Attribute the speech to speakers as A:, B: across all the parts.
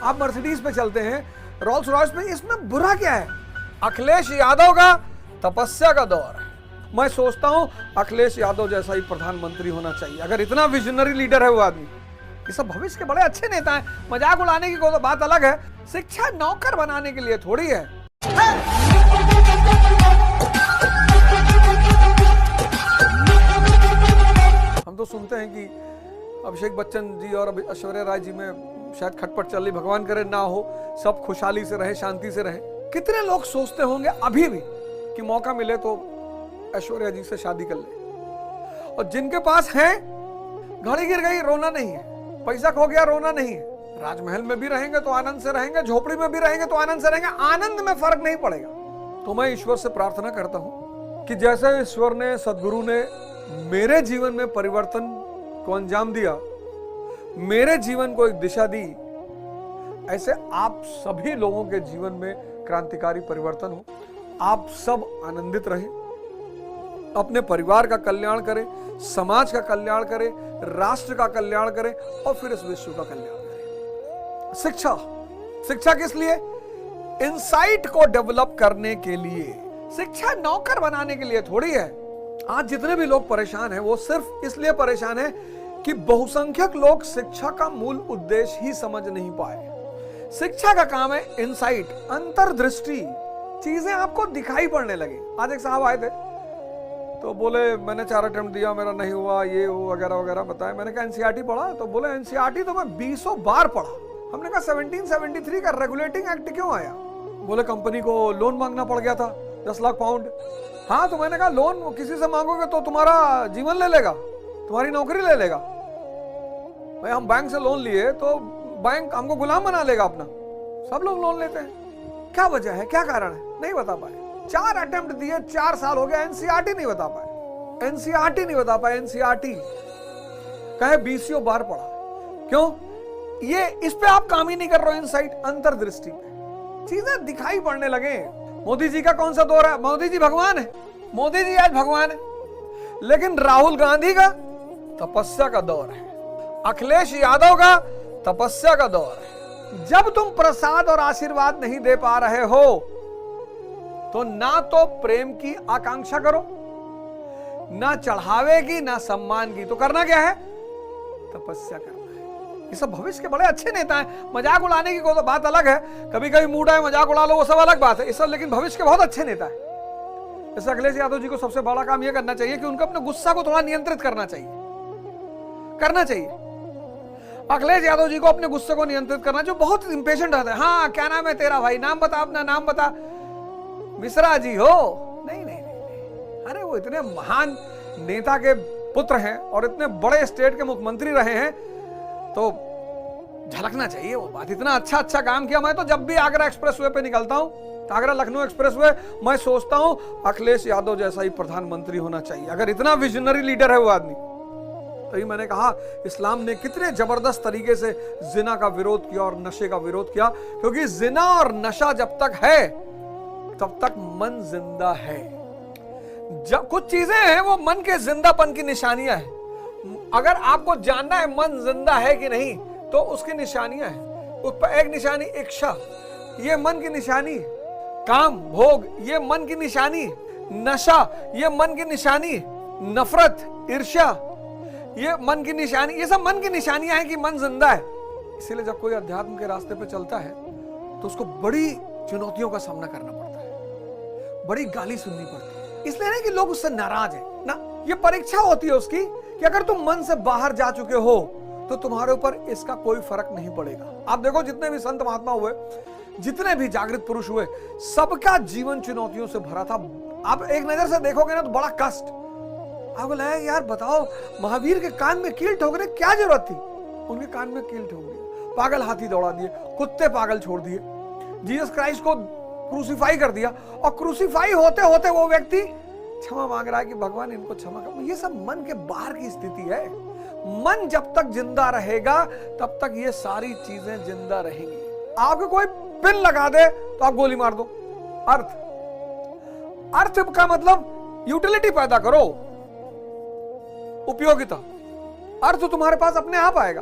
A: आप मर्सिडीज पे चलते हैं, रोल्स रॉयस पे, इसमें बुरा क्या है? अखिलेश यादव का तपस्या का दौर है। मैं सोचता हूं अखिलेश यादव जैसा ही प्रधानमंत्री होना चाहिए। अगर इतना विजनरी लीडर है वो आदमी, ये सब भविष्य के बड़े अच्छे नेता हैं। मजाक उड़ाने की कोई बात अलग है, शिक्षा नौकर बनाने के लिए थोड़ी है। हम तो सुनते हैं कि अभिषेक बच्चन जी और ऐश्वर्या राय जी में शायद खटपट चल रही, भगवान करे ना हो, सब खुशहाली से रहे, शांति से रहे। कितने लोग सोचते होंगे अभी भी कि मौका मिले तो ऐश्वर्या जी से शादी कर ले, और जिनके पास है, घड़ी गिर गई रोना नहीं है, पैसा खो गया रोना नहीं है, राजमहल में भी रहेंगे तो आनंद से रहेंगे, झोपड़ी में भी रहेंगे तो आनंद से रहेंगे, आनंद में फर्क नहीं पड़ेगा। तो मैं ईश्वर से प्रार्थना करता हूं कि जैसे ईश्वर ने, सदगुरु ने मेरे जीवन में परिवर्तन को अंजाम दिया, मेरे जीवन को एक दिशा दी, ऐसे आप सभी लोगों के जीवन में क्रांतिकारी परिवर्तन हो। आप सब आनंदित रहें, अपने परिवार का कल्याण करें, समाज का कल्याण करें, राष्ट्र का कल्याण करें और फिर इस विश्व का कल्याण करें। शिक्षा, शिक्षा किस लिए? इनसाइट को डेवलप करने के लिए। शिक्षा नौकर बनाने के लिए थोड़ी है। आज जितने भी लोग परेशान हैं वो सिर्फ इसलिए परेशान हैं कि बहुसंख्यक लोग शिक्षा का मूल उद्देश्य ही समझ नहीं पाए। शिक्षा का काम है इनसाइट, अंतर्दृष्टि, चीजें आपको दिखाई पड़ने लगे। आज एक साहब आए थे तो बोले मैंने 4 अटेम्प्ट दिया, मेरा नहीं हुआ, ये वो वगैरह वगैरह बताया। मैंने कहा एनसीईआरटी पढ़ा? तो बोले एनसीईआरटी तो मैं 20 बार पढ़ा। हमने कहा 1773 का रेगुलेटिंग एक्ट क्यों आया? बोले कंपनी को लोन मांगना पड़ गया था 10 लाख पाउंड। हाँ, तो मैंने कहा लोन किसी से मांगोगे तो तुम्हारा जीवन ले लेगा, तुम्हारी नौकरी ले लेगा। भाई हम बैंक से लोन लिए तो बैंक हमको गुलाम बना लेगा अपना। सब लोग लोन लेते हैं, क्या वजह है, क्या कारण है? नहीं बता पाए। 4 अटेम्प्ट दिए, 4 साल हो गया, एनसीईआरटी नहीं बता पाए, एनसीईआरटी नहीं बता पाए। एनसीईआरटी कहे 20 बार पढ़ा। क्यों? ये इस पे आप काम ही नहीं कर रहे हो, इनसाइट, अंतर्दृष्टि पे चीजें दिखाई पड़ने लगे। मोदी जी का कौन सा दौर है? मोदी जी भगवान है, मोदी जी आज भगवान है, लेकिन राहुल गांधी का तपस्या का दौर है, अखिलेश यादव का तपस्या का दौर है। जब तुम प्रसाद और आशीर्वाद नहीं दे पा रहे हो तो ना तो प्रेम की आकांक्षा करो, ना चढ़ावे की, ना सम्मान की, तो करना क्या है? तपस्या करना है। ये सब भविष्य के बड़े अच्छे नेता हैं। मजाक उड़ाने की कोई तो बात अलग है, कभी कभी मूड आए मजाक उड़ा लो, वो सब अलग बात है। ये सब लेकिन भविष्य के बहुत अच्छे नेता है। जैसे अखिलेश यादव जी को सबसे बड़ा काम यह करना चाहिए कि उनको अपने गुस्सा को थोड़ा नियंत्रित करना चाहिए। अखिलेश यादव जी को अपने गुस्से को नियंत्रित करना, जो बहुत इंपेशेंट रहता है। हाँ, क्या नाम है तेरा भाई? नाम बता, अपना नाम बता। मिश्रा जी हो? नहीं नहीं नहीं, अरे वो इतने महान नेता के पुत्र हैं और इतने बड़े स्टेट के मुख्यमंत्री रहे हैं, तो झलकना चाहिए वो बात। इतना अच्छा काम किया। मैं तो जब भी आगरा एक्सप्रेसवे पे निकलता हूं, आगरा लखनऊ एक्सप्रेसवे, मैं सोचता हूं अखिलेश यादव जैसा ही प्रधानमंत्री होना चाहिए। अगर इतना विजनरी लीडर है वो आदमी। तो मैंने कहा इस्लाम ने कितने जबरदस्त तरीके से जिना का विरोध किया और नशे का विरोध किया, क्योंकि जिना और नशा जब तक है तब तक मन जिंदा है। जब कुछ चीजें हैं वो मन के जिंदापन की निशानियां हैं। अगर आपको जानना है मन जिंदा है कि नहीं, तो उसकी निशानियां हैं। उस पर एक निशानी इच्छा, ये मन की निशानी। काम भोग, ये मन की निशानी। नशा, ये मन की निशानी। नफरत, ईर्ष्या, ये मन की निशानी। ये सब मन की निशानियां हैं कि मन जिंदा है। इसीलिए जब कोई अध्यात्म के रास्ते पे चलता है तो उसको बड़ी चुनौतियों का सामना करना पड़ता है, बड़ी गाली सुननी पड़ती है। इसलिए नहीं कि लोग उससे नाराज हैं ना, ये परीक्षा होती है उसकी कि अगर तुम मन से बाहर जा चुके हो तो तुम्हारे ऊपर इसका कोई फर्क नहीं पड़ेगा। आप देखो जितने भी संत महात्मा हुए, जितने भी जागृत पुरुष हुए, सबका जीवन चुनौतियों से भरा था। आप एक नजर से देखोगे ना तो बड़ा कष्ट। आपको लगा यार बताओ, महावीर के कान में कील ठोकने क्या जरूरत थी? उनके कान में कील ठोक दिया, पागल हाथी दौड़ा दिए, कुत्ते पागल छोड़ दिए, जीसस क्राइस्ट को क्रूसीफाई कर दिया, और क्रूसीफाई होते होते वो व्यक्ति क्षमा मांग रहा है कि भगवान इनको क्षमा कर। ये सब मन के बाहर की स्थिति है। मन जब तक जिंदा रहेगा तब तक ये सारी चीजें जिंदा रहेंगी। आपको कोई पिन लगा दे तो आप गोली मार दो। अर्थ का मतलब यूटिलिटी पैदा करो, उपयोगिता। अर्थ तुम्हारे पास अपने आप आएगा।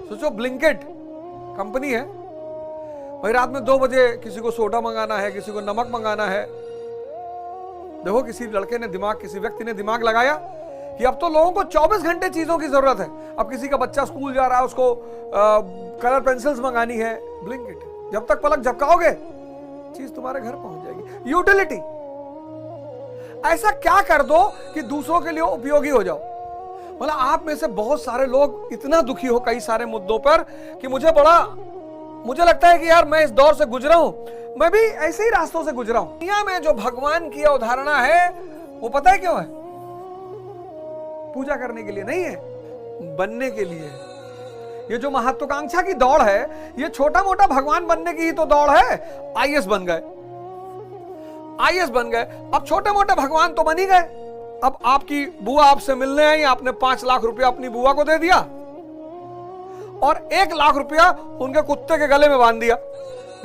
A: सोचो ब्लिंकिट कंपनी है, भाई रात में 2 बजे किसी को सोडा मंगाना है, किसी को नमक मंगाना है। देखो किसी लड़के ने दिमाग, किसी व्यक्ति ने दिमाग लगाया कि अब तो लोगों को 24 घंटे चीजों की जरूरत है। अब किसी का बच्चा स्कूल जा रहा है, उसको कलर पेंसिल्स मंगानी है, ब्लिंकिट, जब तक पलक झपकाओगे चीज तुम्हारे घर पहुंच जाएगी। यूटिलिटी, ऐसा क्या कर दो कि दूसरों के लिए उपयोगी हो जाओ। मतलब आप में से बहुत सारे लोग इतना दुखी हो कई सारे मुद्दों पर कि मुझे लगता है कि यार मैं इस दौर से गुजरा हूं, मैं भी ऐसे ही रास्तों से गुजरा हूं। दुनिया में जो भगवान की अवधारणा है वो पता है क्यों है? पूजा करने के लिए नहीं है, बनने के लिए है। ये जो महत्वाकांक्षा की दौड़ है, ये छोटा मोटा भगवान बनने की ही तो दौड़ है। आईएएस बन गए, अब छोटे मोटे भगवान तो बन ही गए। अब आपकी बुआ आपसे मिलने आई, आपने 5 लाख रुपया अपनी बुआ को दे दिया और 1 लाख रुपया उनके कुत्ते के गले में बांध दिया।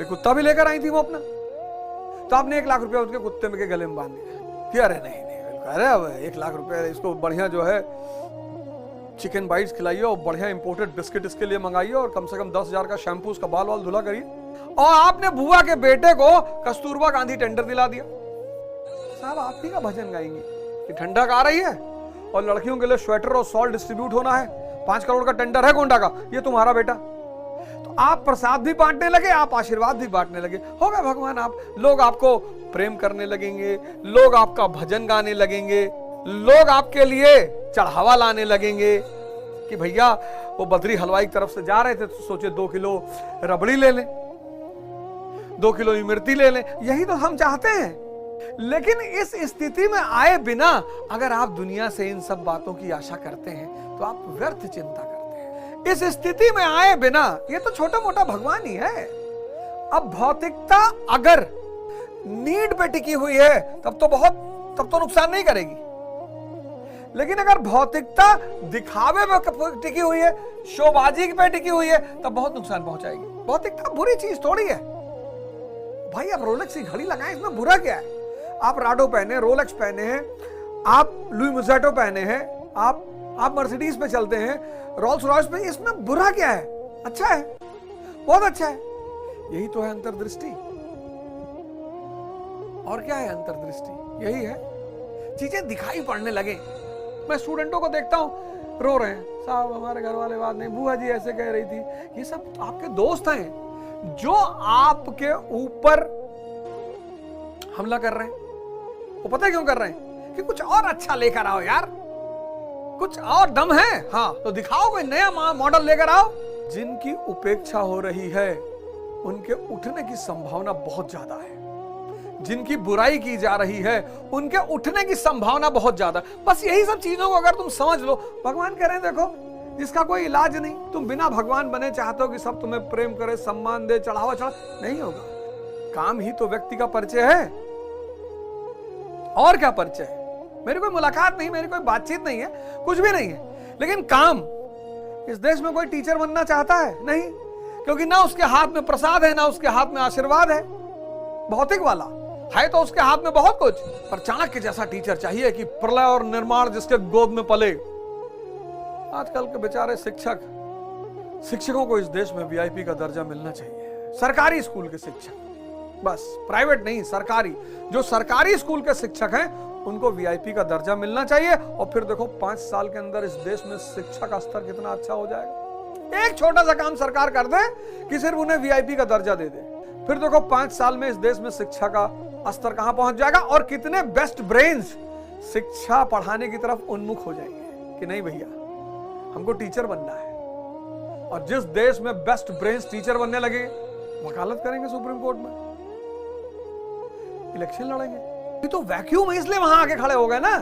A: कुत्ता भी लेकर आई थी वो अपना, तो आपने 1 लाख रुपया उसके कुत्ते के गले में बांध दिया कि अरे नहीं, अरे अब 1 लाख रुपया, इसको बढ़िया जो है चिकन बाइट्स खिलाइए और बढ़िया इंपोर्टेड बिस्किट इसके लिए मंगाइए और कम से कम 10,000 का शैम्पू, उसका बाल वाल धुला करिए। और आपने बुआ के बेटे को कस्तूरबा गांधी टेंडर दिला दिया। साहब आप ही का भजन गाएंगे कि ठंडक आ रही है और लड़कियों के लिए स्वेटर और सॉल्ट डिस्ट्रीब्यूट होना है, 5 करोड़ का टेंडर है गोंडा का, ये तुम्हारा बेटा। तो आप प्रसाद भी बांटने लगे, आप आशीर्वाद भी बांटने लगे, हो गए भगवान आप। लोग आपको प्रेम करने लगेंगे, लोग आपका भजन गाने लगेंगे, लोग आपके लिए चढ़ावा लाने लगेंगे कि भैया वो बद्री हलवाई की तरफ से जा रहे थे तो सोचे 2 किलो रबड़ी ले लें, 2 किलो इमरती ले लें। यही तो हम चाहते हैं। लेकिन इस स्थिति में आए बिना अगर आप दुनिया से इन सब बातों की आशा करते हैं तो आप व्यर्थ चिंता करते हैं। इस स्थिति में आए बिना, ये तो छोटा मोटा भगवान ही है। अब भौतिकता अगर नीड पे टिकी हुई है तब तो नुकसान नहीं करेगी, लेकिन अगर भौतिकता दिखावे पे टिकी हुई है, शोबाजी पे टिकी हुई है, तब बहुत नुकसान पहुंचाएगी। भौतिकता बुरी चीज थोड़ी है भाई। आप रोलेक्स की घड़ी लगाएं, इसमें बुरा क्या है? आप राडो पहने, रोलेक्स पहने हैं, आप लुई मुसेटो पहने हैं, आप मर्सिडीज पे चलते हैं, रोल्स रॉयस पे, इसमें बुरा क्या है? अच्छा है, बहुत अच्छा है। यही तो है अंतर्दृष्टि। और क्या है अंतर्दृष्टि? यही है, चीजें दिखाई पड़ने लगे। मैं स्टूडेंटों को देखता हूं, रो रहे हैं, साहब हमारे घर वाले बात नहीं, बुआ जी ऐसे कह रही थी। ये सब आपके दोस्त हैं जो आपके ऊपर हमला कर रहे हैं। वो पता है क्यों कर रहे हैं? कि कुछ और अच्छा लेकर आओ यार, कुछ और दम है, हाँ तो दिखाओ, कोई नया मॉडल लेकर आओ। जिनकी उपेक्षा हो रही है उनके उठने की संभावना बहुत ज्यादा है, जिनकी बुराई की जा रही है उनके उठने की संभावना बहुत ज्यादा। बस यही सब चीजों को अगर तुम समझ लो, भगवान कह रहे हैं देखो जिसका कोई इलाज नहीं, तुम बिना भगवान बने चाहते हो कि सब तुम्हें प्रेम करे, सम्मान दे, चढ़ावा चढ़ा, नहीं होगा। काम ही तो व्यक्ति का परिचय है, और क्या परिचय है? मेरी कोई मुलाकात नहीं, मेरी कोई बातचीत नहीं है, कुछ भी नहीं है, लेकिन काम। इस देश में कोई टीचर बनना चाहता है? नहीं, क्योंकि ना उसके हाथ में प्रसाद है, ना उसके हाथ में आशीर्वाद है। भौतिक वाला है तो उसके हाथ में बहुत कुछ, पर चाणक्य जैसा टीचर चाहिए कि प्रलय और निर्माण जिसके गोद में पले। आजकल के बेचारे शिक्षकों को इस देश में वीआईपी का दर्जा मिलना चाहिए। सरकारी स्कूल के शिक्षक, बस प्राइवेट नहीं, सरकारी। जो सरकारी स्कूल के शिक्षक हैं उनको वीआईपी का दर्जा मिलना चाहिए। और फिर देखो 5 साल के अंदर इस देश में शिक्षा का स्तर कितना अच्छा हो जाएगा। एक छोटा सा काम सरकार कर दे कि सिर्फ उन्हें वीआईपी का दर्जा दे दे, फिर देखो 5 साल में इस देश में शिक्षा का स्तर कहां पहुंच जाएगा और कितने बेस्ट ब्रेन्स शिक्षा पढ़ाने की तरफ उन्मुख हो जाएंगे कि नहीं भैया हमको टीचर बनना है। और जिस देश में बेस्ट ब्रेन्स टीचर बनने लगे, वकालत करेंगे सुप्रीम कोर्ट में, इलेक्शन लड़ेंगे। तो वैक्यूम इसलिए वहां आके खड़े हो गए ना